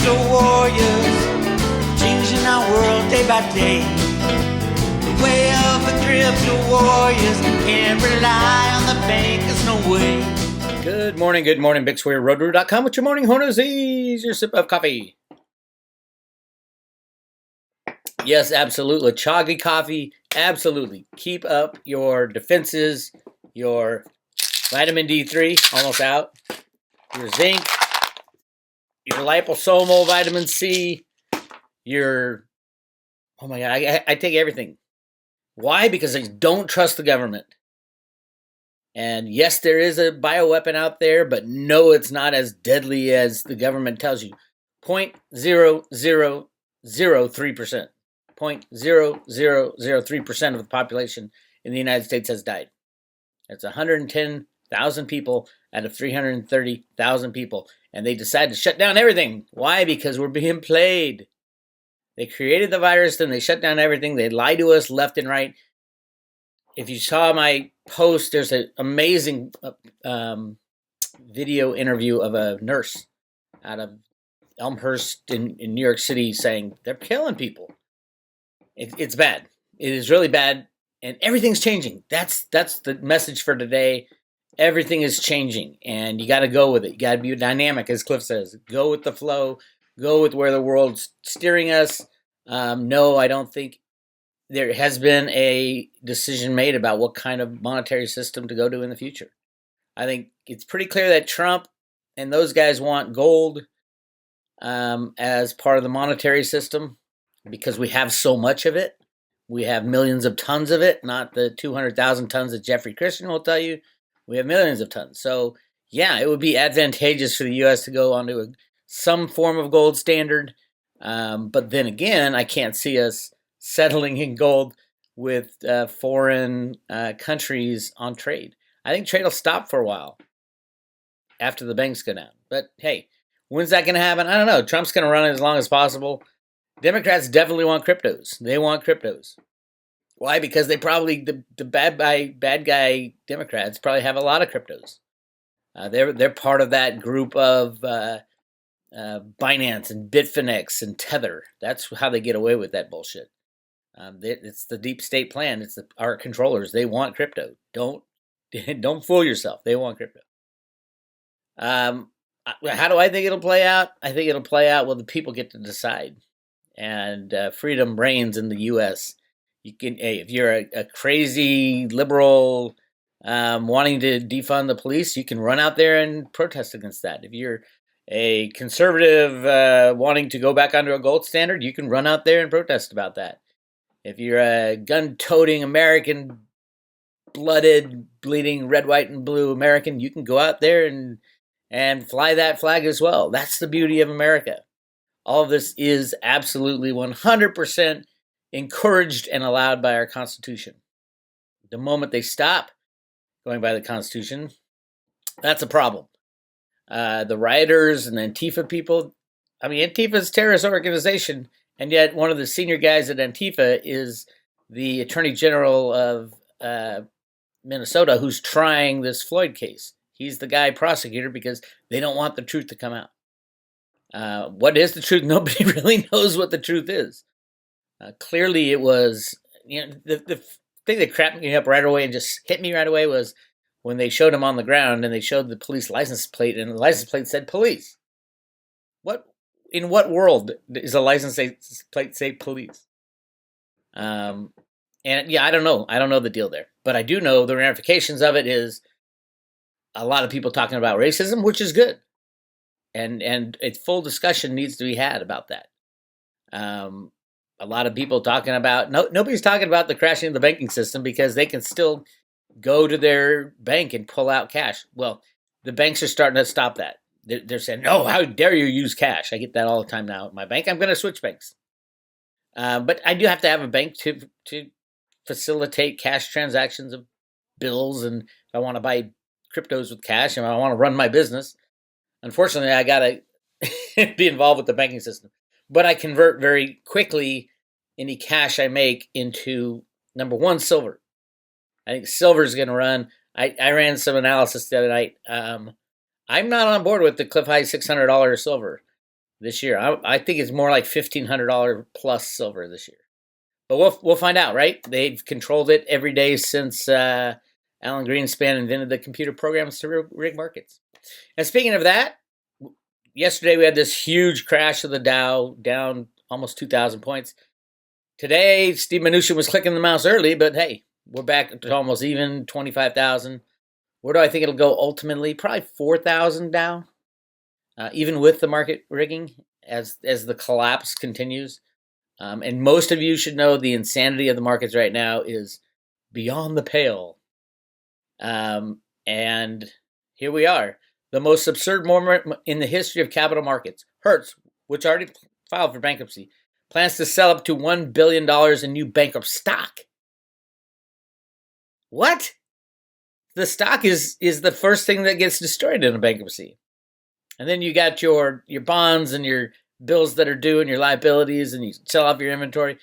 crypto warriors, changing our world day by day. The way of the crypto warriors, can't rely on the bankers, no way. Good morning, Bix Weir, roadroo.com with your morning horners. Ease your sip of coffee. Yes, absolutely. Choggy coffee, absolutely. Keep up your defenses, your vitamin D3, almost out, your zinc, your liposomal vitamin C, your, oh my God, I take everything. Why? Because I don't trust the government. And yes, there is a bioweapon out there, but no, it's not as deadly as the government tells you. 0.0003%. 0.0003% of the population in the United States has died. That's 110,000 people out of 330,000 people. And they decided to shut down everything. Why? Because we're being played. They created the virus, then they shut down everything. They lie to us left and right. If you saw my post, there's an amazing video interview of a nurse out of Elmhurst in New York City saying they're killing people. It's bad. It is really bad, and everything's changing. That's the message for today. Everything is changing, and you got to go with it. You got to be dynamic, as Cliff says. Go with the flow. Go with where the world's steering us. No, I don't think there has been a decision made about what kind of monetary system to go to in the future. I think it's pretty clear that Trump and those guys want gold as part of the monetary system because we have so much of it. We have millions of tons of it, not the 200,000 tons that Jeffrey Christian will tell you. We have millions of tons. So, yeah, it would be advantageous for the U.S. to go onto some form of gold standard. But then again, I can't see us settling in gold with foreign countries on trade. I think trade will stop for a while after the banks go down. But hey, when's that going to happen? I don't know. Trump's going to run it as long as possible. Democrats definitely want cryptos. They want cryptos. Why? Because they probably, the bad guy Democrats probably have a lot of cryptos. They're part of that group of Binance and Bitfinex and Tether. That's how they get away with that bullshit. It's the deep state plan. It's our controllers. They want crypto. Don't fool yourself. They want crypto. How do I think it'll play out? I think it'll play out. Well, the people get to decide, and freedom reigns in the U.S. You can, if you're a crazy liberal wanting to defund the police, you can run out there and protest against that. If you're a conservative wanting to go back onto a gold standard, you can run out there and protest about that. If you're a gun-toting American, blooded, bleeding, red, white, and blue American, you can go out there and fly that flag as well. That's the beauty of America. All of this is absolutely 100% encouraged and allowed by our Constitution. The moment they stop going by the Constitution, that's a problem. The rioters and the Antifa people, Antifa's a terrorist organization, and yet one of the senior guys at Antifa is the Attorney General of Minnesota who's trying this Floyd case. He's the guy prosecutor because they don't want the truth to come out. What is the truth? Nobody really knows what the truth is. Clearly it was, the thing that crapped me up right away and just hit me right away was when they showed him on the ground and they showed the police license plate and the license plate said police. In what world is a license plate say police? And yeah, I don't know. I don't know the deal there. But I do know the ramifications of it is a lot of people talking about racism, which is good. And a full discussion needs to be had about that. A lot of people talking about, nobody's talking about the crashing of the banking system because they can still go to their bank and pull out cash. Well, the banks are starting to stop that. They're saying, no, how dare you use cash? I get that all the time now at my bank. I'm going to switch banks. But I do have to have a bank to facilitate cash transactions of bills. And if I want to buy cryptos with cash and I want to run my business, unfortunately, I got to be involved with the banking system. But I convert very quickly any cash I make into, number one, silver. I think silver is going to run. I ran some analysis the other night. I'm not on board with the cliff high $600 silver. this year. I think it's more like $1,500 plus silver this year. But we'll find out, right? They've controlled it every day since Alan Greenspan invented the computer programs to rig markets. And speaking of that, yesterday we had this huge crash of the Dow, down almost 2,000 points. Today, Steve Mnuchin was clicking the mouse early, but hey, we're back to almost even, 25,000. Where do I think it'll go ultimately? Probably 4,000 Dow, even with the market rigging as the collapse continues. And most of you should know the insanity of the markets right now is beyond the pale. And here we are. The most absurd moment in the history of capital markets. Hertz, which already filed for bankruptcy, plans to sell up to $1 billion in new bankrupt stock. What? The stock is the first thing that gets destroyed in a bankruptcy. And then you got your bonds and your bills that are due and your liabilities, and you sell off your inventory.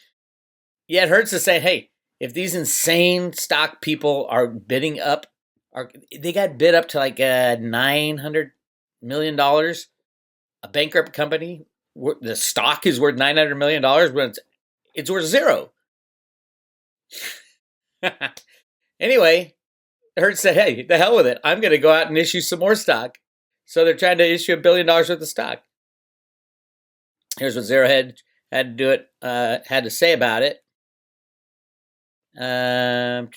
Yet Hertz is saying, hey, if these insane stock people are bidding up, they got bid up to like $900 million. A bankrupt company, the stock is worth $900 million when it's worth zero. Anyway, Hertz said, hey, the hell with it. I'm going to go out and issue some more stock. So they're trying to issue $1 billion worth of stock. Here's what Zero had to say about it. On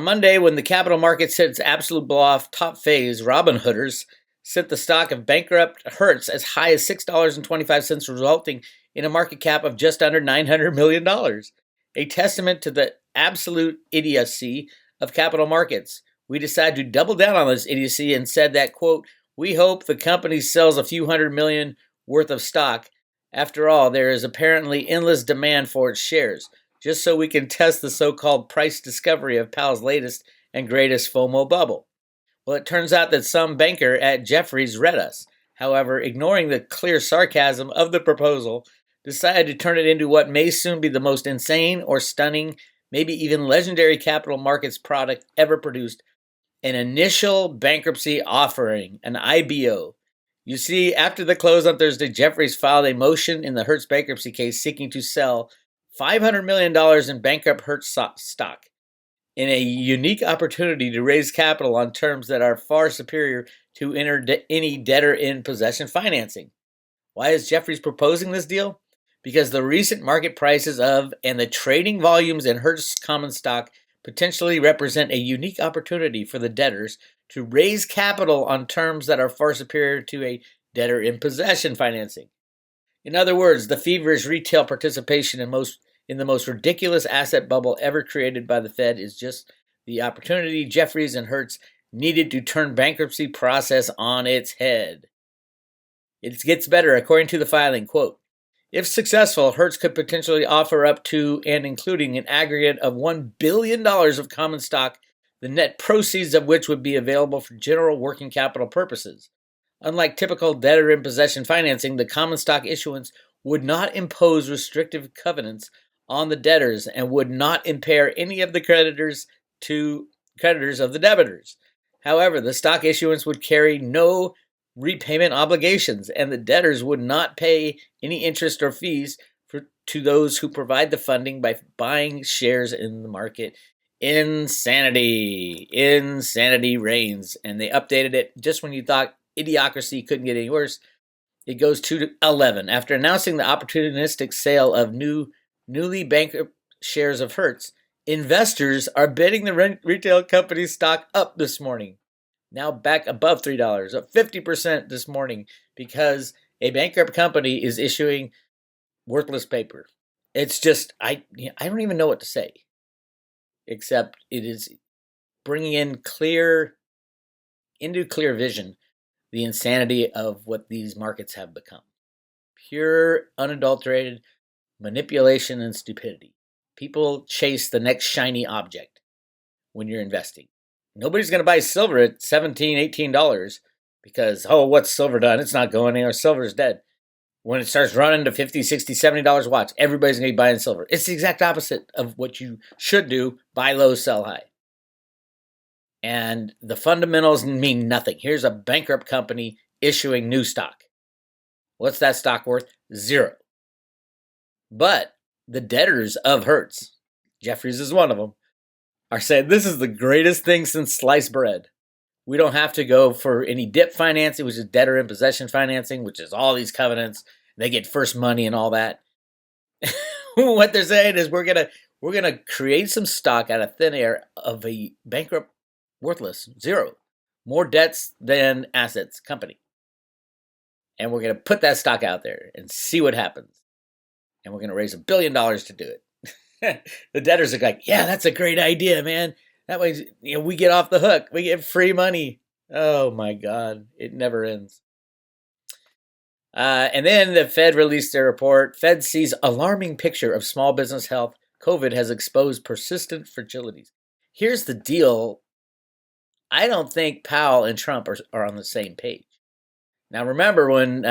Monday, when the capital markets hit its absolute blow-off top phase, Robin Hooders sent the stock of bankrupt Hertz as high as $6.25, resulting in a market cap of just under $900 million. A testament to the absolute idiocy of capital markets. We decided to double down on this idiocy and said that, quote, we hope the company sells a few $100 million worth of stock. After all, there is apparently endless demand for its shares, just so we can test the so-called price discovery of Powell's latest and greatest FOMO bubble. Well, it turns out that some banker at Jefferies read us. However, ignoring the clear sarcasm of the proposal, decided to turn it into what may soon be the most insane or stunning, maybe even legendary capital markets product ever produced, an initial bankruptcy offering, an IBO. You see, after the close on Thursday, Jefferies filed a motion in the Hertz bankruptcy case seeking to sell $500 million in bankrupt Hertz stock in a unique opportunity to raise capital on terms that are far superior to any debtor-in-possession financing. Why is Jefferies proposing this deal? Because the recent market prices of and the trading volumes in Hertz common stock potentially represent a unique opportunity for the debtors to raise capital on terms that are far superior to a debtor-in-possession financing. In other words, the feverish retail participation in the most ridiculous asset bubble ever created by the Fed is just the opportunity Jefferies and Hertz needed to turn bankruptcy process on its head. It gets better, according to the filing, quote, if successful, Hertz could potentially offer up to and including an aggregate of $1 billion of common stock, the net proceeds of which would be available for general working capital purposes. Unlike typical debtor-in-possession financing, the common stock issuance would not impose restrictive covenants on the debtors and would not impair any of the creditors of the debtors. However, the stock issuance would carry no repayment obligations, and the debtors would not pay any interest or fees to those who provide the funding by buying shares in the market. Insanity reigns, and they updated it just when you thought idiocracy couldn't get any worse. It goes to 11. After announcing the opportunistic sale of newly bankrupt shares of Hertz, investors are bidding the retail company's stock up this morning. Now back above $3, up 50% this morning because a bankrupt company is issuing worthless paper. It's just, I don't even know what to say, except it is bringing into clear vision the insanity of what these markets have become. Pure, unadulterated manipulation and stupidity. People chase the next shiny object when you're investing. Nobody's going to buy silver at $17, $18 because, what's silver done? It's not going anywhere. Silver's dead. When it starts running to $50, $60, $70, watch. Everybody's going to be buying silver. It's the exact opposite of what you should do. Buy low, sell high. And the fundamentals mean nothing. Here's a bankrupt company issuing new stock. What's that stock worth? 0. But the debtors of Hertz, Jeffries is one of them, are saying this is the greatest thing since sliced bread. We don't have to go for any DIP financing, which is debtor in possession financing, which is all these covenants. They get first money and all that. What they're saying is we're gonna create some stock out of thin air of a bankrupt, worthless, 0, more debts than assets company, and we're gonna put that stock out there and see what happens. And we're gonna raise $1 billion to do it. The debtors are like, yeah, that's a great idea, man. That way, we get off the hook. We get free money. Oh my God, it never ends. And then the Fed released their report. Fed sees alarming picture of small business health. COVID has exposed persistent fragilities. Here's the deal. I don't think Powell and Trump are on the same page. Now, remember when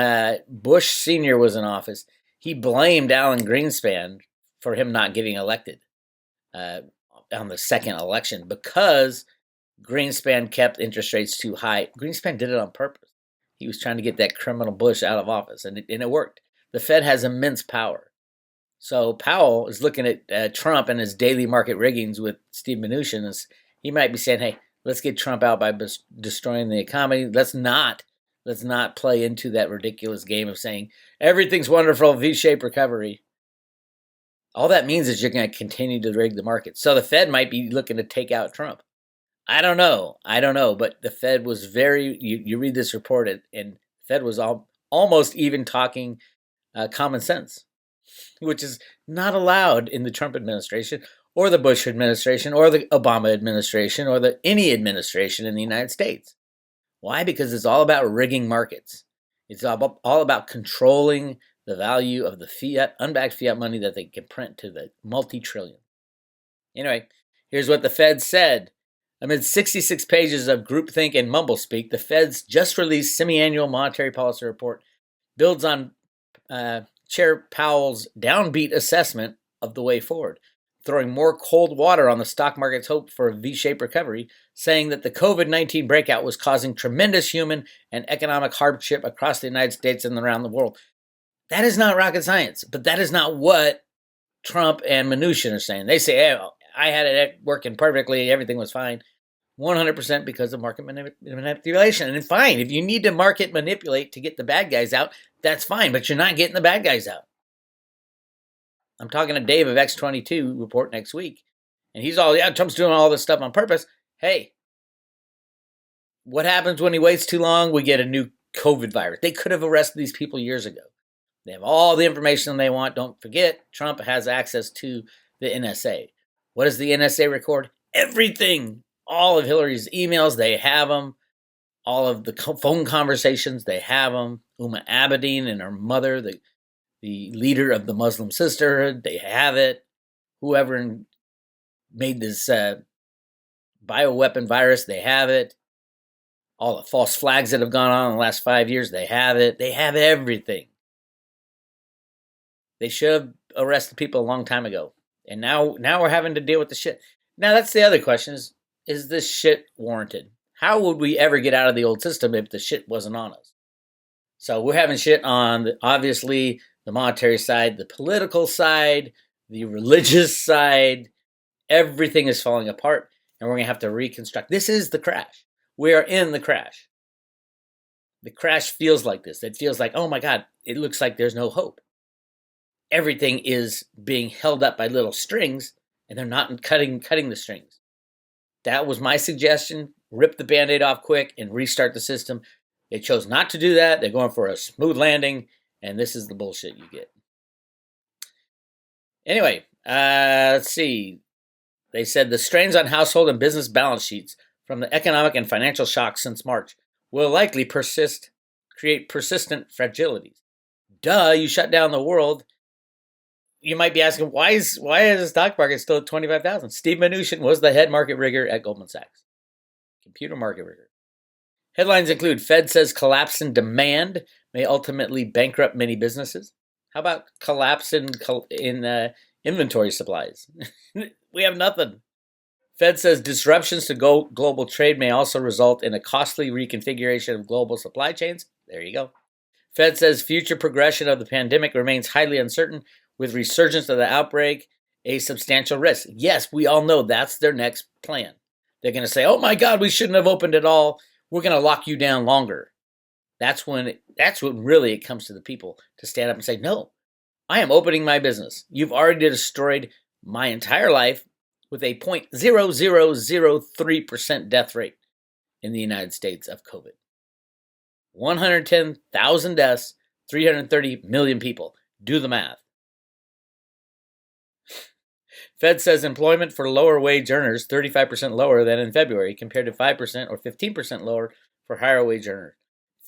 Bush Sr. was in office, he blamed Alan Greenspan for him not getting elected on the second election because Greenspan kept interest rates too high. Greenspan did it on purpose. He was trying to get that criminal Bush out of office, and it worked. The Fed has immense power. So Powell is looking at Trump and his daily market riggings with Steve Mnuchin. He might be saying, hey, let's get Trump out by destroying the economy. Let's not play into that ridiculous game of saying everything's wonderful, V-shaped recovery. All that means is you're going to continue to rig the market. So the Fed might be looking to take out Trump. I don't know, but the Fed was you read this report, and the Fed was almost even talking common sense, which is not allowed in the Trump administration or the Bush administration or the Obama administration or any administration in the United States. Why? Because it's all about rigging markets. It's all about controlling the value of the fiat, unbacked fiat money that they can print to the multi-trillion. Anyway, here's what the Fed said. Amid 66 pages of groupthink and mumblespeak, the Fed's just released semi-annual monetary policy report builds on Chair Powell's downbeat assessment of the way forward, throwing more cold water on the stock market's hope for a V-shaped recovery, saying that the COVID-19 breakout was causing tremendous human and economic hardship across the United States and around the world. That is not rocket science, but that is not what Trump and Mnuchin are saying. They say, hey, I had it working perfectly, everything was fine. 100% because of market manipulation. And fine, if you need to market manipulate to get the bad guys out, that's fine, but you're not getting the bad guys out. I'm talking to Dave of X22 report next week, and he's all, yeah, Trump's doing all this stuff on purpose. Hey, what happens when he waits too long? We get a new COVID virus. They could have arrested these people years ago. They have all the information they want. Don't forget, Trump has access to the NSA. What does the NSA record? Everything. All of Hillary's emails, they have them. All of the phone conversations, they have them. Uma Abedin and her mother, the leader of the Muslim Sisterhood, they have it. Whoever made this bioweapon virus, they have it. All the false flags that have gone on in the last 5 years, they have it. They have everything. They should have arrested people a long time ago. And now we're having to deal with the shit. Now that's the other question is this shit warranted? How would we ever get out of the old system if the shit wasn't on us? So we're having shit on, obviously, the monetary side, the political side, the religious side. Everything is falling apart, and we're going to have to reconstruct. This is the crash. We are in the crash. The crash feels like this. It feels like, oh my God, it looks like there's no hope. Everything is being held up by little strings, and they're not cutting the strings. That was my suggestion. Rip the Band-Aid off quick and restart the system. They chose not to do that. They're going for a smooth landing, and this is the bullshit you get. Anyway, let's see. They said the strains on household and business balance sheets from the economic and financial shocks since March will likely create persistent fragilities. Duh, you shut down the world. You might be asking, why is the stock market still at 25,000? Steve Mnuchin was the head market rigger at Goldman Sachs. Computer market rigger. Headlines include Fed says collapse in demand may ultimately bankrupt many businesses. How about collapse in inventory supplies? We have nothing. Fed says disruptions to global trade may also result in a costly reconfiguration of global supply chains. There you go. Fed says future progression of the pandemic remains highly uncertain, with resurgence of the outbreak a substantial risk. Yes, we all know that's their next plan. They're going to say, oh my God, we shouldn't have opened at all. We're going to lock you down longer. That's when really it comes to the people to stand up and say, no, I am opening my business. You've already destroyed my entire life with a 0.0003% death rate in the United States of COVID. 110,000 deaths, 330 million people. Do the math. Fed says employment for lower wage earners 35% lower than in February, compared to 5% or 15% lower for higher wage earners.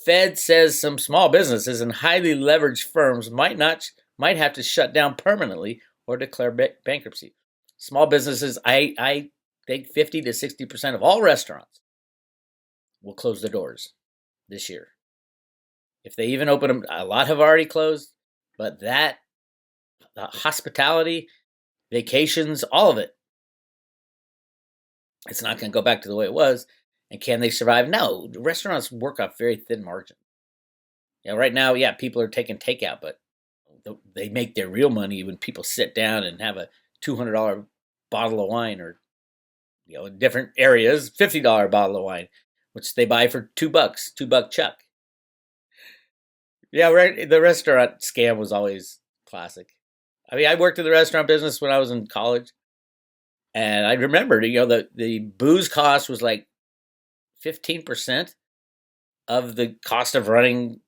Fed says some small businesses and highly leveraged firms might have to shut down permanently or declare bankruptcy. Small businesses, I think 50 to 60% of all restaurants will close their doors this year. If they even open them, a lot have already closed, but that hospitality, vacations, all of it, it's not going to go back to the way it was. And can they survive? No, restaurants work off very thin margin. Right now, people are taking takeout, but they make their real money when people sit down and have a $200 bottle of wine, or in different areas, $50 bottle of wine, which they buy for $2, $2 chuck. Yeah, right. The restaurant scam was always classic. I mean, I worked in the restaurant business when I was in college, and I remember, the booze cost was like 15% of the cost of running.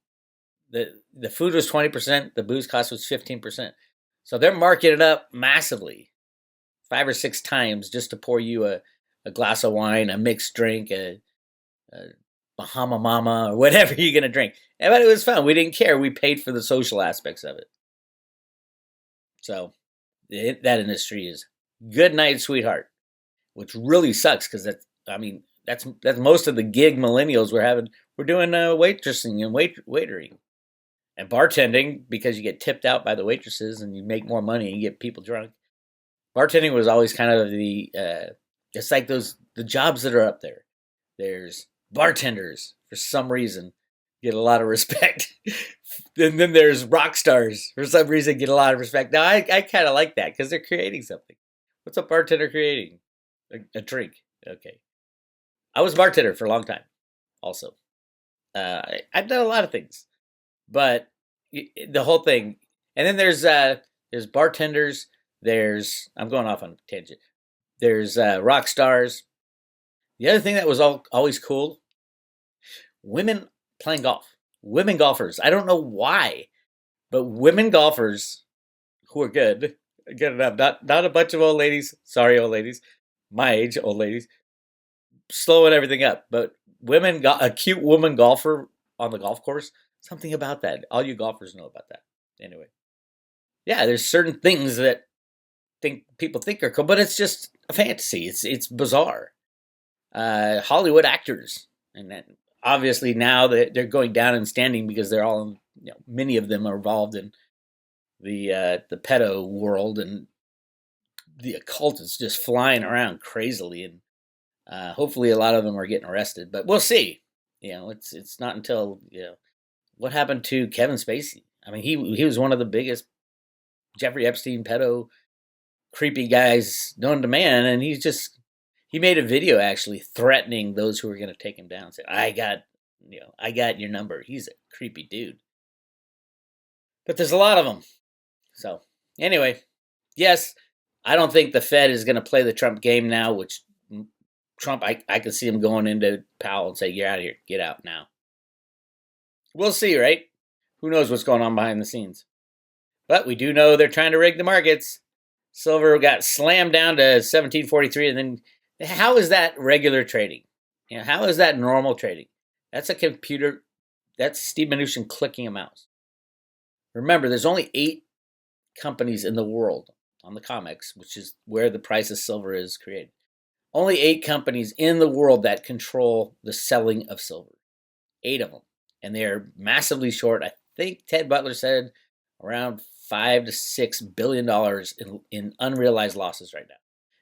The food was 20%, the booze cost was 15%. So they're marking it up massively, 5 or 6 times, just to pour you a glass of wine, a mixed drink, a Bahama Mama, or whatever you're going to drink. But it was fun. We didn't care. We paid for the social aspects of it. So that industry is good night, sweetheart, which really sucks because that's most of the gig millennials we're having. We're doing waitressing and waitering and bartending, because you get tipped out by the waitresses and you make more money and you get people drunk. Bartending was always kind of it's like the jobs that are up there. There's bartenders, for some reason, get a lot of respect. And then there's rock stars, for some reason, get a lot of respect. Now, I kind of like that because they're creating something. What's a bartender creating? A drink. Okay. I was a bartender for a long time also. I've done a lot of things. But the whole thing, and then there's bartenders, I'm going off on a tangent. There's rock stars. The other thing that was always cool, women playing golf. Women golfers. I don't know why, but women golfers who are good enough. Not a bunch of old ladies. Sorry, old ladies. My age, old ladies. Slowing everything up. But a cute woman golfer on the golf course, something about that. All you golfers know about that. Anyway. Yeah, there's certain things that people think are cool, but it's just a fantasy. It's bizarre. Hollywood actors, and then obviously now they're going down in standing because they're all, many of them are involved in the pedo world, and the occult is just flying around crazily, and hopefully a lot of them are getting arrested, but we'll see. It's not until what happened to Kevin Spacey. I mean, he was one of the biggest Jeffrey Epstein pedo creepy guys known to man, and he made a video actually threatening those who were going to take him down. Say, I got your number. He's a creepy dude. But there's a lot of them. So anyway, yes, I don't think the Fed is going to play the Trump game now, which Trump, I could see him going into Powell and say, you're out of here. Get out now. We'll see, right? Who knows what's going on behind the scenes. But we do know they're trying to rig the markets. Silver got slammed down to 1743, and then how is that regular trading? How is that normal trading? That's a computer. That's Steve Mnuchin clicking a mouse. Remember, there's only 8 companies in the world on the COMEX, which is where the price of silver is created. Only 8 companies in the world that control the selling of silver. 8 of them. And they're massively short. I think Ted Butler said around $5 to $6 billion in unrealized losses right now.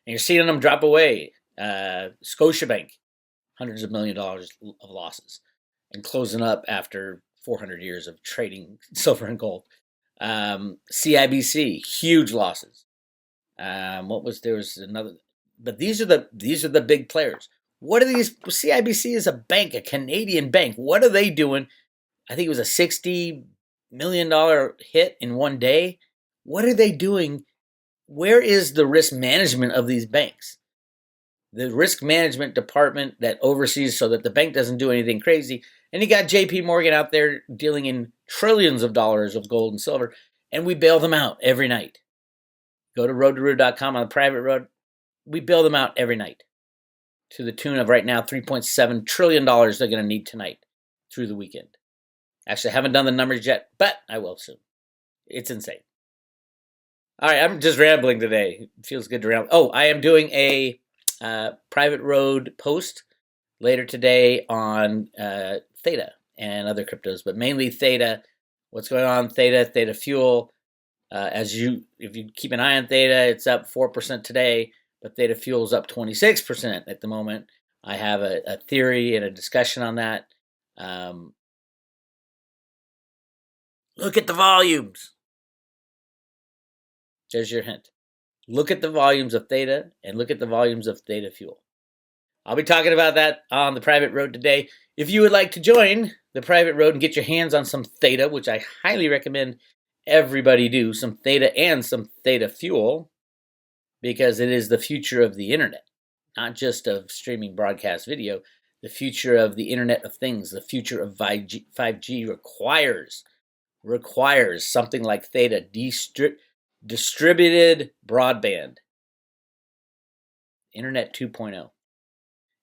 And you're seeing them drop away. Scotiabank, hundreds of $1 million of losses, and closing up after 400 years of trading silver and gold. CIBC, huge losses. There was another, but these are the big players. What are these? CIBC is a bank, a Canadian bank. What are they doing? I think it was a $60 million hit in one day. What are they doing? Where is the risk management of these banks? The risk management department that oversees so that the bank doesn't do anything crazy. And you got JP Morgan out there dealing in trillions of dollars of gold and silver, and we bail them out every night. Go to roadtoroot.com on the private road. We bail them out every night to the tune of right now $3.7 trillion they're going to need tonight through the weekend. Actually, I haven't done the numbers yet, but I will soon. It's insane. All right, I'm just rambling today. It feels good to ramble. Oh, I am doing a private road post later today on Theta and other cryptos, but mainly Theta. What's going on? Theta Fuel. If you keep an eye on Theta, it's up 4% today, but Theta Fuel is up 26% at the moment. I have a theory and a discussion on that. Look at the volumes. There's your hint. Look at the volumes of Theta and look at the volumes of Theta Fuel. I'll be talking about that on the private road today. If you would like to join the private road and get your hands on some Theta, which I highly recommend everybody do, some Theta and some Theta Fuel, because it is the future of the internet, not just of streaming broadcast video. The future of the Internet of Things, the future of 5G requires something like Theta, distributed broadband, Internet 2.0.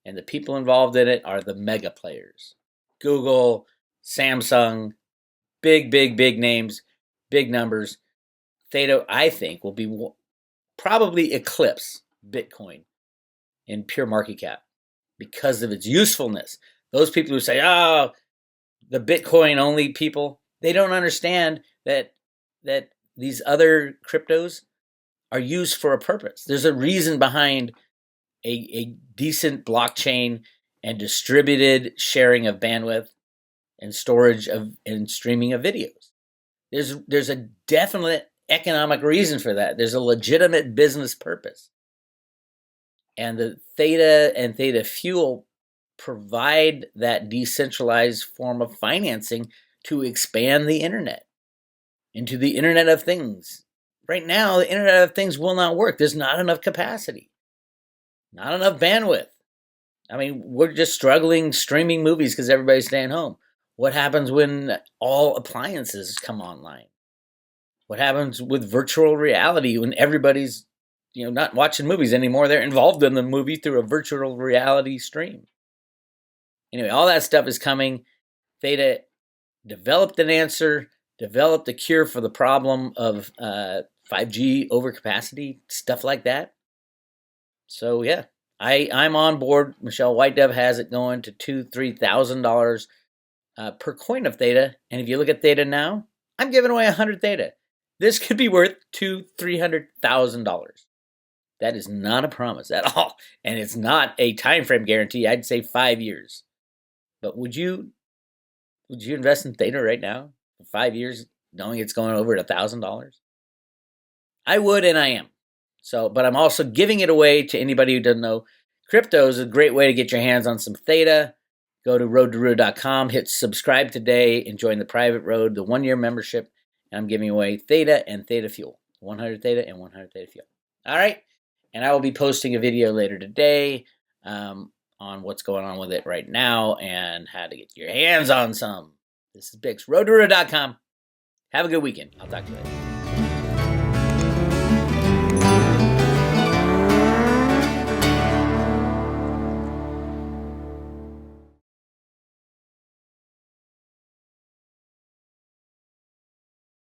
And the people involved in it are the mega players. Google, Samsung, big names, big numbers. Theta, I think, will be probably eclipse Bitcoin in pure market cap because of its usefulness. Those people who say, oh, the Bitcoin only people, they don't understand that these other cryptos are used for a purpose. There's a reason behind a decent blockchain and distributed sharing of bandwidth and storage of and streaming of videos. There's a definite economic reason for that. There's a legitimate business purpose. And the Theta and Theta Fuel provide that decentralized form of financing to expand the internet into the Internet of Things. Right now, the Internet of Things will not work. There's not enough capacity, not enough bandwidth. I mean, we're just struggling streaming movies because everybody's staying home. What happens when all appliances come online? What happens with virtual reality when everybody's not watching movies anymore? They're involved in the movie through a virtual reality stream. Anyway, all that stuff is coming. Theta developed an answer, developed a cure for the problem of 5G overcapacity, stuff like that. So yeah, I'm on board. Michelle White Dove has it going to $2,000-$3,000 per coin of Theta. And if you look at Theta now, I'm giving away 100 Theta. This could be worth $200,000-$300,000. That is not a promise at all, and it's not a time frame guarantee. I'd say 5 years. But would you invest in Theta right now for 5 years, knowing it's going over at $1,000? I would, and I am. So, but I'm also giving it away to anybody who doesn't know. Crypto is a great way to get your hands on some Theta. Go to roadtoroot.com, hit subscribe today, and join the private road, the 1-year membership. And I'm giving away Theta and Theta Fuel, 100 Theta and 100 Theta Fuel. All right, and I will be posting a video later today on what's going on with it right now and how to get your hands on some. This is Bix, roadtoroot.com. Have a good weekend. I'll talk to you later.